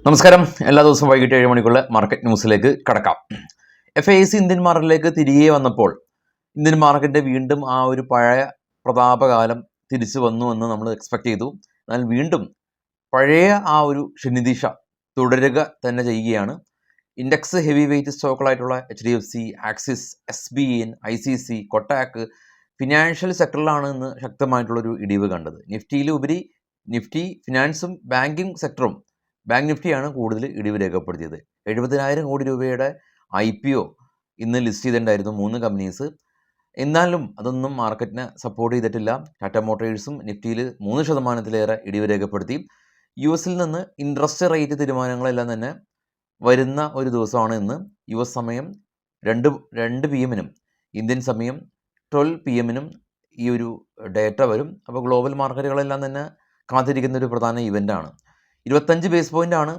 നമസ്കാരം. എല്ലാ ദിവസവും വൈകിട്ട് 7 മണിക്കുള്ള മാർക്കറ്റ് ന്യൂസിലേക്ക് കടക്കാം. FAIC ഇന്ത്യൻ മാർക്കറ്റിലേക്ക് തിരികെ വന്നപ്പോൾ ഇന്ത്യൻ മാർക്കറ്റ് വീണ്ടും ആ ഒരു പഴയ പ്രതാപകാലം തിരിച്ചു വന്നു എന്ന് നമ്മൾ എക്സ്പെക്ട് ചെയ്തു. എന്നാൽ വീണ്ടും പഴയ ആ ഒരു ക്ഷണിദിശ തുടരുക തന്നെ ചെയ്യുകയാണ്. ഇൻഡെക്സ് ഹെവി വെയിറ്റ് സ്റ്റോക്കുകളായിട്ടുള്ള HDFC, Axis, SBN, ICC, Kotak, financial സെക്ടറിലാണ് ഇന്ന് ശക്തമായിട്ടുള്ളൊരു ഇടിവ് കണ്ടത്. നിഫ്റ്റിയിലുപരി നിഫ്റ്റി ഫിനാൻസും ബാങ്കിങ് സെക്ടറും ബാങ്ക് നിഫ്റ്റിയാണ് കൂടുതൽ ഇടിവ് രേഖപ്പെടുത്തിയത്. 70,000 കോടി രൂപയുടെ IPO ഇന്ന് ലിസ്റ്റ് ചെയ്തിട്ടുണ്ടായിരുന്നു 3 കമ്പനീസ്. എന്നാലും അതൊന്നും മാർക്കറ്റിനെ സപ്പോർട്ട് ചെയ്തിട്ടില്ല. ടാറ്റ മോട്ടോഴ്സും നിഫ്റ്റിയിൽ 3% ഇടിവ് രേഖപ്പെടുത്തി. US നിന്ന് ഇൻട്രസ്റ്റ് റേറ്റ് തീരുമാനങ്ങളെല്ലാം തന്നെ വരുന്ന ഒരു ദിവസമാണ് ഇന്ന്. US സമയം 2 PM ഇന്ത്യൻ സമയം 12 PM ഈ ഒരു ഡേറ്റ വരും. അപ്പോൾ ഗ്ലോബൽ മാർക്കറ്റുകളെല്ലാം തന്നെ കാത്തിരിക്കുന്ന ഒരു പ്രധാന ഇവൻ്റാണ്. 25 ബേസ് പോയിൻ്റാണ്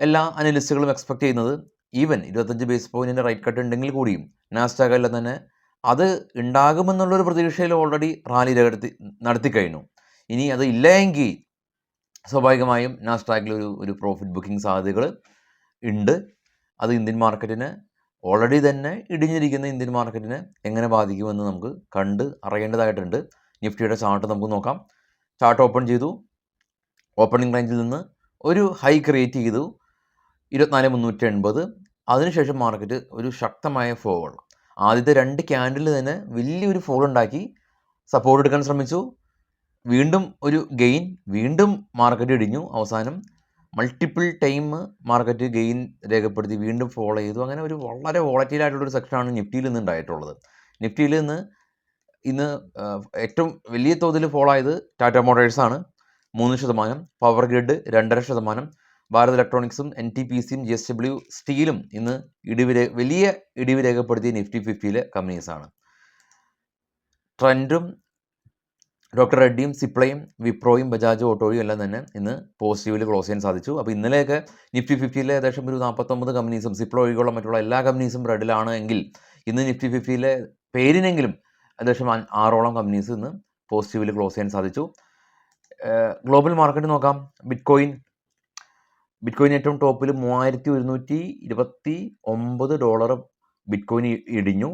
എല്ലാ അനലിസ്റ്റുകളും എക്സ്പെക്ട് ചെയ്യുന്നത്. ഈവൻ 25 ബേസ് പോയിൻറ്റിൻ്റെ റൈറ്റ് കട്ട് ഉണ്ടെങ്കിൽ കൂടിയും നാസ്ഡാക്കെല്ലാം തന്നെ അത് ഉണ്ടാകുമെന്നുള്ളൊരു പ്രതീക്ഷയിൽ ഓൾറെഡി റാലി നടത്തിക്കഴിഞ്ഞു. ഇനി അത് ഇല്ല എങ്കിൽ സ്വാഭാവികമായും നാസ്ഡാക്കിൽ ഒരു പ്രോഫിറ്റ് ബുക്കിംഗ് സാധ്യതകൾ ഉണ്ട്. അത് ഇന്ത്യൻ മാർക്കറ്റിനെ ഓൾറെഡി തന്നെ ഇടിഞ്ഞിരിക്കുന്ന ഇന്ത്യൻ മാർക്കറ്റിനെ എങ്ങനെ ബാധിക്കുമെന്ന് നമുക്ക് കണ്ട് അറിയേണ്ടതായിട്ടുണ്ട്. നിഫ്റ്റിയുടെ ചാർട്ട് നമുക്ക് നോക്കാം. ചാർട്ട് ഓപ്പൺ ചെയ്തു. ഓപ്പണിംഗ് റേഞ്ചിൽ നിന്ന് ഒരു ഹൈ ക്രിയേറ്റ് ചെയ്തു 24,380. അതിനുശേഷം മാർക്കറ്റ് ഒരു ശക്തമായ ഫോൾ, ആദ്യത്തെ 2 ക്യാൻഡിൽ തന്നെ വലിയൊരു ഫോൾ ഉണ്ടാക്കി സപ്പോർട്ട് എടുക്കാൻ ശ്രമിച്ചു. വീണ്ടും ഒരു ഗെയിൻ, വീണ്ടും മാർക്കറ്റ് ഇടിഞ്ഞു. അവസാനം മൾട്ടിപ്പിൾ ടൈം മാർക്കറ്റ് ഗെയിൻ രേഖപ്പെടുത്തി വീണ്ടും ഫോളോ ചെയ്തു. അങ്ങനെ ഒരു വളരെ വോളറ്റൈലായിട്ടുള്ളൊരു സെക്ഷനാണ് നിഫ്റ്റിയിൽ നിന്ന് ഉണ്ടായിട്ടുള്ളത്. നിഫ്റ്റിയിൽ നിന്ന് ഇന്ന് ഏറ്റവും വലിയ തോതിൽ ഫോളോ ആയത് ടാറ്റ മോട്ടോഴ്സാണ് 3%, പവർ ഗ്രിഡ് 2.5%, ഭാരത് ഇലക്ട്രോണിക്സും NTPCയും JSW സ്റ്റീലും ഇന്ന് വലിയ ഇടിവ് രേഖപ്പെടുത്തിയ നിഫ്റ്റി 50 കമ്പനീസാണ്. ട്രെൻഡും ഡോക്ടർ റെഡ്ഡിയും സിപ്ലയും വിപ്രോയും ബജാജ് ഓട്ടോയും എല്ലാം തന്നെ ഇന്ന് പോസിറ്റീവിൽ ക്ലോസ് ചെയ്യാൻ സാധിച്ചു. അപ്പോൾ ഇന്നലെയൊക്കെ നിഫ്റ്റി 50 ഏകദേശം ഒരു 49 കമ്പനീസും സിപ്ലോ ഒഴികെയുള്ള മറ്റുള്ള എല്ലാ കമ്പനീസും റെഡിലാണ് എങ്കിൽ ഇന്ന് നിഫ്റ്റി 50 പേരിനെങ്കിലും ഏകദേശം 6ഓളം കമ്പനീസ് ഇന്ന് പോസിറ്റീവിൽ ക്ലോസ് ചെയ്യാൻ സാധിച്ചു. ഗ്ലോബൽ മാർക്കറ്റ് നോക്കാം. ബിറ്റ്കോയിൻ ഏറ്റവും ടോപ്പിൽ $3,129 ബിറ്റ്കോയിൻ ഇടിഞ്ഞു.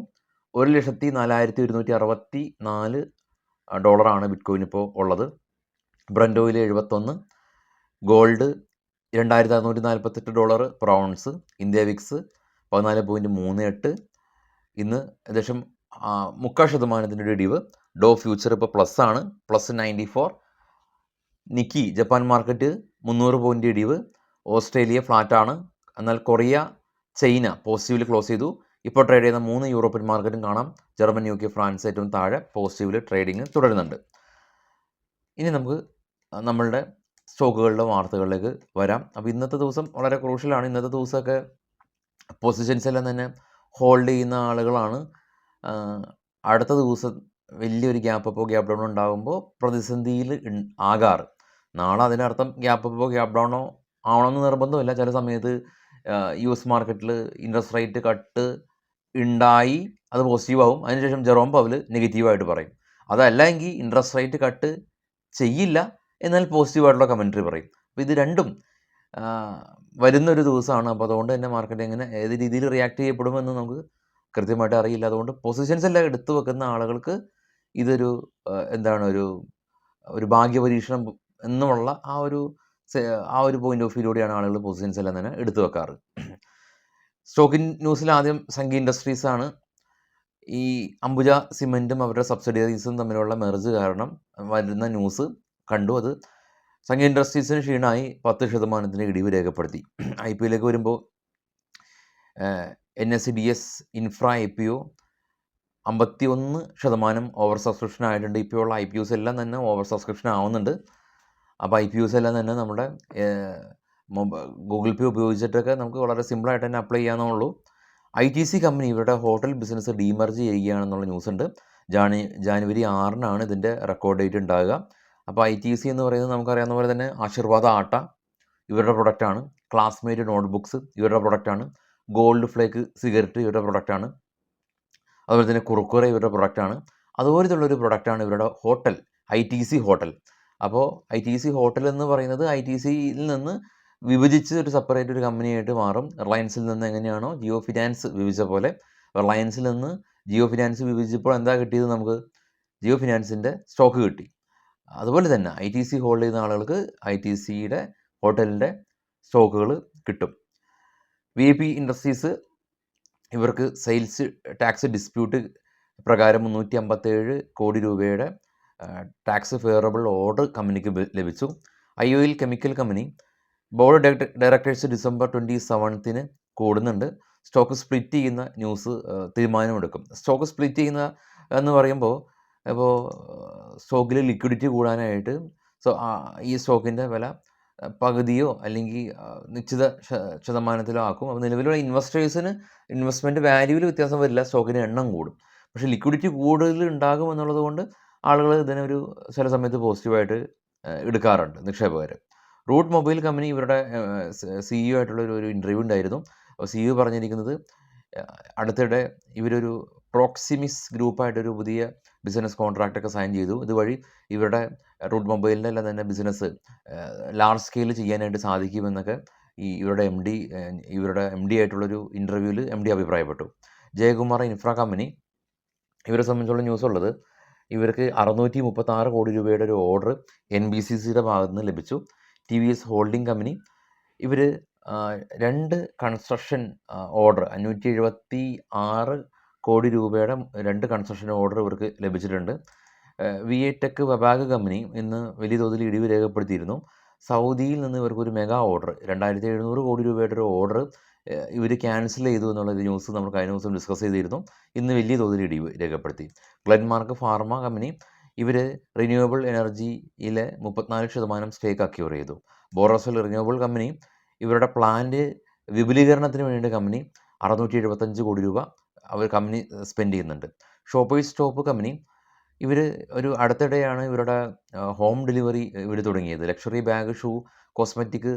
$1,04,164 ബിറ്റ്കോയിൻ ഇപ്പോൾ ഉള്ളത്. Brent oil 71, gold $2,648 per ounce. India Vicks 14.38. ഇന്ന് ഏകദേശം 0.25% ഒരു ഇടിവ്. ഡോ ഫ്യൂച്ചർ ഇപ്പോൾ പ്ലസ് ആണ്, +94. നിക്കി ജപ്പാൻ മാർക്കറ്റ് 300 പോയിൻ്റ് ഇടിവ്. ഓസ്ട്രേലിയ ഫ്ലാറ്റാണ്. എന്നാൽ കൊറിയ, ചൈന പോസിറ്റീവിൽ ക്ലോസ് ചെയ്തു. ഇപ്പോൾ ട്രേഡ് ചെയ്യുന്ന 3 യൂറോപ്യൻ മാർക്കറ്റും കാണാം. ജർമ്മനി, UK, ഫ്രാൻസ് ഏറ്റവും താഴെ പോസിറ്റീവിൽ ട്രേഡിങ് തുടരുന്നുണ്ട്. ഇനി നമുക്ക് നമ്മളുടെ സ്റ്റോക്കുകളുടെ വാർത്തകളിലേക്ക് വരാം. അപ്പോൾ ഇന്നത്തെ ദിവസം വളരെ ക്രൂഷ്യലാണ്. ഇന്നത്തെ ദിവസമൊക്കെ പൊസിഷൻസ് എല്ലാം തന്നെ ഹോൾഡ് ചെയ്യുന്ന ആളുകളാണ്. അടുത്ത ദിവസം വലിയൊരു ഗ്യാപ്പ് അപ്പോ ഗ്യാപ്പ് ഡൗൺ ഉണ്ടാകുമ്പോൾ പ്രതിസന്ധിയിൽ ആകാറ്. നാളെ അതിനർത്ഥം ഗ്യാപ്പ് അപ്പോ ഗ്യാപ്പ് ഡൗണോ ആവണമെന്ന് നിർബന്ധമില്ല. ചില സമയത്ത് US മാർക്കറ്റിൽ ഇൻട്രസ്റ്റ് റേറ്റ് കട്ട് ഉണ്ടായി, അത് പോസിറ്റീവ് ആവും. അതിനുശേഷം ജെറോം പവൽ നെഗറ്റീവായിട്ട് പറയും. അതല്ല എങ്കിൽ ഇൻട്രസ്റ്റ് റേറ്റ് കട്ട് ചെയ്യില്ല, എന്നാൽ പോസിറ്റീവായിട്ടുള്ള കമൻട്രി പറയും. അപ്പോൾ ഇത് രണ്ടും വരുന്നൊരു ദിവസമാണ്. അപ്പോൾ അതുകൊണ്ട് തന്നെ മാർക്കറ്റ് എങ്ങനെ ഏത് രീതിയിൽ റിയാക്ട് ചെയ്യപ്പെടുമെന്ന് നമുക്ക് കൃത്യമായിട്ട് അറിയില്ല. അതുകൊണ്ട് പൊസിഷൻസ് എല്ലാം എടുത്തു വെക്കുന്ന ആളുകൾക്ക് ഇതൊരു ഒരു ഭാഗ്യപരീക്ഷണം എന്നുള്ള ആ ഒരു പോയിന്റ് ഓഫ് വ്യൂയിലൂടെയാണ് ആളുകൾ പൊസിഷൻസ് എല്ലാം തന്നെ എടുത്തു വെക്കാറ്. സ്റ്റോക്കിൻ ന്യൂസിൽ ആദ്യം സംഘി ഇൻഡസ്ട്രീസ് ആണ്. ഈ അംബുജ സിമെൻറ്റും അവരുടെ സബ്സിഡിയറീസും തമ്മിലുള്ള മെർജ് കാരണം വരുന്ന ന്യൂസ് കണ്ടു. അത് സംഘി ഇൻഡസ്ട്രീസിന് ക്ഷീണമായി 10% ഇടിവ് രേഖപ്പെടുത്തി. IPOയിലേക്ക് വരുമ്പോൾ NSE/DS infra IPO 51% over subscription ആയിട്ടുണ്ട്. ഇപ്പോൾ ഉള്ള IPOs എല്ലാം തന്നെ ഓവർ സബ്സ്ക്രിപ്ഷൻ ആവുന്നുണ്ട്. അപ്പോൾ IPOs എല്ലാം തന്നെ നമ്മുടെ ഗൂഗിൾ പേ ഉപയോഗിച്ചിട്ടൊക്കെ നമുക്ക് വളരെ സിമ്പിളായിട്ട് തന്നെ അപ്ലൈ ചെയ്യാവുന്നുള്ളൂ. ITC കമ്പനി ഇവരുടെ ഹോട്ടൽ ബിസിനസ് ഡീമർജ് ചെയ്യുകയാണെന്നുള്ള ന്യൂസ് ഉണ്ട്. ജാനുവരി 6 ഇതിൻ്റെ റെക്കോർഡ് ഡേറ്റ് ഉണ്ടാകുക. അപ്പോൾ ITC എന്ന് പറയുന്നത് നമുക്കറിയാവുന്ന പോലെ തന്നെ ആശീർവാദ ആട്ട ഇവരുടെ പ്രൊഡക്റ്റാണ്. ക്ലാസ്മേറ്റ് നോട്ട്ബുക്സ് ഇവരുടെ പ്രൊഡക്റ്റാണ്. ഗോൾഡ് ഫ്ലേക്ക് സിഗരറ്റ് ഇവരുടെ പ്രൊഡക്റ്റാണ്. അതുപോലെ തന്നെ കുറുക്കുറ ഇവരുടെ പ്രൊഡക്റ്റാണ്. അതുപോലത്തുള്ളൊരു പ്രൊഡക്റ്റാണ് ഇവരുടെ ഹോട്ടൽ, ITC ഹോട്ടൽ. അപ്പോൾ ITC ഹോട്ടൽ എന്ന് പറയുന്നത് ITCയിൽ നിന്ന് വിഭജിച്ച് ഒരു സെപ്പറേറ്റ് ഒരു കമ്പനിയായിട്ട് മാറും. റിലയൻസിൽ നിന്ന് എങ്ങനെയാണോ ജിയോ ഫിനാൻസ് വിഭജിച്ച പോലെ റിലയൻസിൽ നിന്ന് ജിയോ ഫിനാൻസ് വിഭജിച്ചപ്പോൾ എന്താ കിട്ടിയത്? നമുക്ക് ജിയോ ഫിനാൻസിൻ്റെ സ്റ്റോക്ക് കിട്ടി. അതുപോലെ തന്നെ ITC ഹോൾഡ് ചെയ്യുന്ന ആളുകൾക്ക് ITCയുടെ ഹോട്ടലിൻ്റെ സ്റ്റോക്കുകൾ കിട്ടും. VIP ഇൻഡസ്ട്രീസ് ഇവർക്ക് സെയിൽസ് ടാക്സ് ഡിസ്പ്യൂട്ട് പ്രകാരം 357 കോടി രൂപയുടെ ടാക്സ് ഫെയറബിൾ ഓർഡർ കമ്പനിക്ക് ലഭിച്ചു. IOL chemical company board directors December 27 കൂടുന്നുണ്ട്. സ്റ്റോക്ക് സ്പ്ലിറ്റ് ചെയ്യുന്ന ന്യൂസ് തീരുമാനമെടുക്കും. സ്റ്റോക്ക് സ്പ്ലിറ്റ് ചെയ്യുന്ന എന്ന് പറയുമ്പോൾ ഇപ്പോൾ സ്റ്റോക്കിൽ ലിക്വിഡിറ്റി കൂടാനായിട്ട് ഈ സ്റ്റോക്കിൻ്റെ വില പകുതിയോ അല്ലെങ്കിൽ നിശ്ചിത ശതമാനത്തിലോ ആക്കും. അപ്പോൾ നിലവിലുള്ള ഇൻവെസ്റ്റേഴ്സിന് ഇൻവെസ്റ്റ്മെൻറ്റ് വാല്യൂവിൽ വ്യത്യാസം വരില്ല, സ്റ്റോക്കിൻ്റെ എണ്ണം കൂടും. പക്ഷേ ലിക്വിഡിറ്റി കൂടുതൽ ഉണ്ടാകും എന്നുള്ളത് കൊണ്ട് ആളുകൾ ഇതിനൊരു ചില സമയത്ത് പോസിറ്റീവായിട്ട് എടുക്കാറുണ്ട് നിക്ഷേപകർ. റൂട്ട് മൊബൈൽ കമ്പനി ഇവരുടെ CEO ആയിട്ടുള്ള ഒരു ഇൻ്റർവ്യൂ ഉണ്ടായിരുന്നു. അപ്പോൾ CEO പറഞ്ഞിരിക്കുന്നത് അടുത്തിടെ ഇവരൊരു പ്രോക്സിമിസ് ഗ്രൂപ്പായിട്ടൊരു പുതിയ ബിസിനസ് കോൺട്രാക്റ്റൊക്കെ സൈൻ ചെയ്തു. ഇതുവഴി ഇവരുടെ റൂട്ട് മൊബൈലിൻ്റെ എല്ലാം തന്നെ ബിസിനസ് ലാർജ് സ്കെയിൽ ചെയ്യാനായിട്ട് സാധിക്കുമെന്നൊക്കെ ഇവരുടെ MD ആയിട്ടുള്ളൊരു ഇൻ്റർവ്യൂവിൽ MD അഭിപ്രായപ്പെട്ടു. ജയകുമാർ ഇൻഫ്ര കമ്പനി ഇവരെ സംബന്ധിച്ചുള്ള ന്യൂസ് ഉള്ളത്, ഇവർക്ക് 636 കോടി രൂപയുടെ ഒരു ഓർഡർ NBCCയുടെ ഭാഗത്ത് നിന്ന് ലഭിച്ചു. TVS ഹോൾഡിംഗ് കമ്പനി ഇവർ 2 കൺസ്ട്രക്ഷൻ ഓർഡർ 576 കോടി രൂപയുടെ 2 കൺസ്ട്രക്ഷൻ ഓർഡർ ഇവർക്ക് ലഭിച്ചിട്ടുണ്ട്. VA ടെക് വബാഗ് കമ്പനി ഇന്ന് വലിയ തോതിൽ ഇടിവ് രേഖപ്പെടുത്തിയിരുന്നു. സൗദിയിൽ നിന്ന് ഇവർക്കൊരു മെഗാ ഓർഡർ 2700 കോടി രൂപയുടെ ഒരു ഓർഡർ ഇവർ ക്യാൻസൽ ചെയ്തു എന്നുള്ള ന്യൂസ് നമ്മൾ കഴിഞ്ഞ ദിവസം ഡിസ്കസ് ചെയ്തിരുന്നു. ഇന്ന് വലിയ തോതിൽ ഇടിവ് രേഖപ്പെടുത്തി. ഗ്ലെൻമാർക്ക് ഫാർമ കമ്പനി ഇവർ റിന്യൂവബിൾ എനർജിയിലെ 34% സ്റ്റേക്ക് അക്യൂർ ചെയ്തു. ബോറോസൽ റിന്യൂവബിൾ കമ്പനി ഇവരുടെ പ്ലാന്റ് വിപുലീകരണത്തിന് വേണ്ടി കമ്പനി 675 കോടി രൂപ അവർ കമ്പനി സ്പെൻഡ് ചെയ്യുന്നുണ്ട്. ഷോപ്പേഴ്സ് സ്റ്റോപ്പ് കമ്പനി ഇവർ ഒരു അടുത്തിടെയാണ് ഇവരുടെ ഹോം ഡെലിവറി ഇവർ തുടങ്ങിയത്. Luxury bag, shoe, cosmetic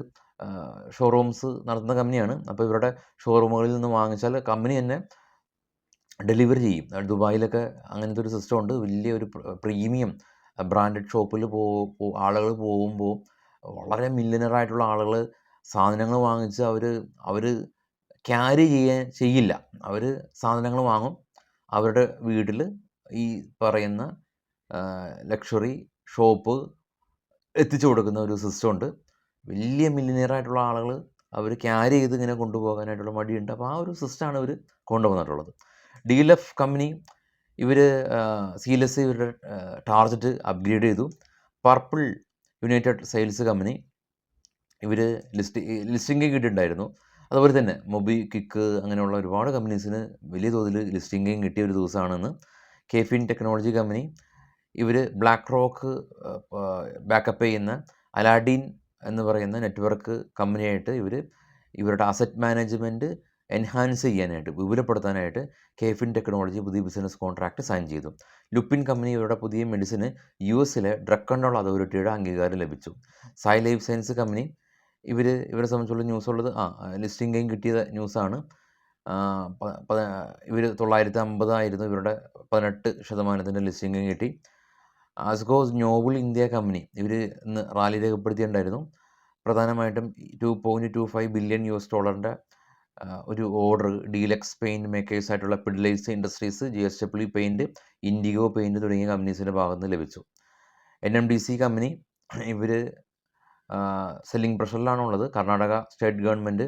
showrooms നടത്തുന്ന കമ്പനിയാണ്. അപ്പോൾ ഇവരുടെ ഷോറൂമുകളിൽ നിന്ന് വാങ്ങിച്ചാൽ കമ്പനി തന്നെ ഡെലിവറി ചെയ്യും. ദുബായിലൊക്കെ അങ്ങനത്തെ ഒരു സിസ്റ്റം ഉണ്ട്. വലിയൊരു പ്രീമിയം ബ്രാൻഡഡ് ഷോപ്പിൽ ആളുകൾ പോകുമ്പോൾ വളരെ മില്യണറായിട്ടുള്ള ആളുകൾ സാധനങ്ങൾ വാങ്ങിച്ച് അവർ ക്യാരി ചെയ്യില്ല. അവർ സാധനങ്ങൾ വാങ്ങും, അവരുടെ വീട്ടിൽ ഈ പറയുന്ന ലക്ഷറി ഷോപ്പ് എത്തിച്ചു കൊടുക്കുന്ന ഒരു സിസ്റ്റം ഉണ്ട്. വലിയ മില്യണിയറായിട്ടുള്ള ആളുകൾ അവർ ക്യാരി ചെയ്ത് ഇങ്ങനെ കൊണ്ടുപോകാനായിട്ടുള്ള മടിയുണ്ട്. അപ്പോൾ ആ ഒരു സിസ്റ്റമാണ് ഇവർ കൊണ്ടുവന്നിട്ടുള്ളത്. DLF കമ്പനി ഇവർ CLS ഇവരുടെ ടാർഗറ്റ് അപ്ഗ്രേഡ് ചെയ്തു. പർപ്പിൾ യുണൈറ്റഡ് സെയിൽസ് കമ്പനി ഇവർ ലിസ്റ്റിംഗ് കിട്ടിയിട്ടുണ്ടായിരുന്നു. അതുപോലെ തന്നെ മൊബിക്വിക്ക് അങ്ങനെയുള്ള ഒരുപാട് കമ്പനീസിന് വലിയ തോതിൽ ലിസ്റ്റിംഗ് കിട്ടിയ ഒരു ദിവസമാണെന്ന്. കെഫിൻ ടെക്നോളജി കമ്പനി ഇവർ ബ്ലാക്ക് റോക്ക് ബാക്കപ്പ് ചെയ്യുന്ന അലാഡീൻ എന്ന് പറയുന്ന നെറ്റ്വർക്ക് കമ്പനിയായിട്ട് ഇവരുടെ അസറ്റ് മാനേജ്മെൻറ്റ് എൻഹാൻസ് ചെയ്യാനായിട്ട് വിപുലപ്പെടുത്താനായിട്ട് കെഫിൻ ടെക്നോളജി പുതിയ ബിസിനസ് കോൺട്രാക്റ്റ് സൈൻ ചെയ്തു. ലുപ്പിൻ കമ്പനി ഇവരുടെ പുതിയ മെഡിസിന് US-ലെ ഡ്രഗ് കൺട്രോൾ അതോറിറ്റിയുടെ അംഗീകാരം ലഭിച്ചു. സായ് ലൈഫ് സയൻസ് കമ്പനി ഇവരെ സംബന്ധിച്ചുള്ള ന്യൂസ് ഉള്ളത് ലിസ്റ്റിംഗ് ഗെയിൻ കിട്ടിയ ന്യൂസാണ്. ഇവർ 950 ആയിരുന്നു, ഇവരുടെ 18% ലിസ്റ്റിംഗ് ഗെയിൻ കിട്ടി. ആസ്ഗോസ് നോബിൾ ഇന്ത്യ കമ്പനി ഇവർ ഇന്ന് റാലി രേഖപ്പെടുത്തിയിട്ടുണ്ടായിരുന്നു. പ്രധാനമായിട്ടും $2.25 ബില്യൺ ഒരു ഓർഡർ ഡീലക്സ് പെയിൻറ്റ് മേക്കേഴ്സ് ആയിട്ടുള്ള പിഡ്ലൈസ് industries, JSW paint, Indigo paint തുടങ്ങിയ കമ്പനീസിൻ്റെ ഭാഗത്ത് നിന്ന് ലഭിച്ചു. NMDC കമ്പനി ഇവർ സെല്ലിംഗ് പ്രഷറിലാണുള്ളത്. കർണാടക സ്റ്റേറ്റ് ഗവൺമെൻറ്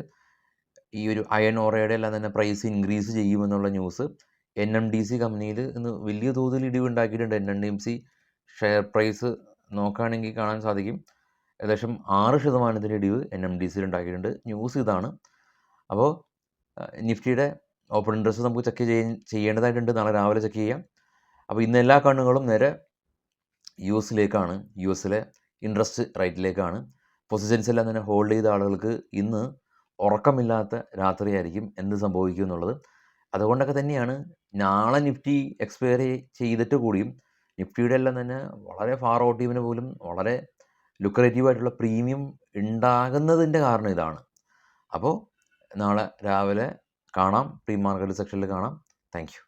ഈ ഒരു അയൺ ഓറയുടെ എല്ലാം തന്നെ പ്രൈസ് ഇൻക്രീസ് ചെയ്യുമെന്നുള്ള ന്യൂസ് NMDC കമ്പനിയിൽ ഇന്ന് വലിയ തോതിൽ ഇടിവുണ്ടാക്കിയിട്ടുണ്ട്. NMDC ഷെയർ പ്രൈസ് നോക്കുകയാണെങ്കിൽ കാണാൻ സാധിക്കും, ഏകദേശം 6% ഇടിവ് NMDCയിൽ ഉണ്ടാക്കിയിട്ടുണ്ട്. ന്യൂസ് ഇതാണ്. അപ്പോൾ നിഫ്റ്റിയുടെ ഓപ്പൺ ഇൻട്രസ്റ്റ് നമുക്ക് ചെക്ക് ചെയ്യേണ്ടതായിട്ടുണ്ട്. നാളെ രാവിലെ ചെക്ക് ചെയ്യാം. അപ്പോൾ ഇന്ന് എല്ലാ കണ്ണുകളും നേരെ US-ലേക്കാണ്, US-ലെ ഇൻട്രസ്റ്റ് റേറ്റിലേക്കാണ്. പൊസിഷൻസ് എല്ലാം തന്നെ ഹോൾഡ് ചെയ്ത ആളുകൾക്ക് ഇന്ന് ഉറക്കമില്ലാത്ത രാത്രിയായിരിക്കും എന്ത് സംഭവിക്കും എന്നുള്ളത്. അതുകൊണ്ടൊക്കെ തന്നെയാണ് നാളെ നിഫ്റ്റി എക്സ്പയറി ചെയ്തിട്ട് കൂടിയും നിഫ്റ്റിയുടെ എല്ലാം തന്നെ വളരെ ഫാർ ഔട്ട് ടീമിന് പോലും വളരെ ലുക്രേറ്റീവായിട്ടുള്ള പ്രീമിയം ഉണ്ടാകുന്നതിൻ്റെ കാരണം ഇതാണ്. അപ്പോൾ നാളെ രാവിലെ കാണാം, പ്രീ മാർക്കറ്റ് സെക്ഷനിൽ കാണാം. Thank you.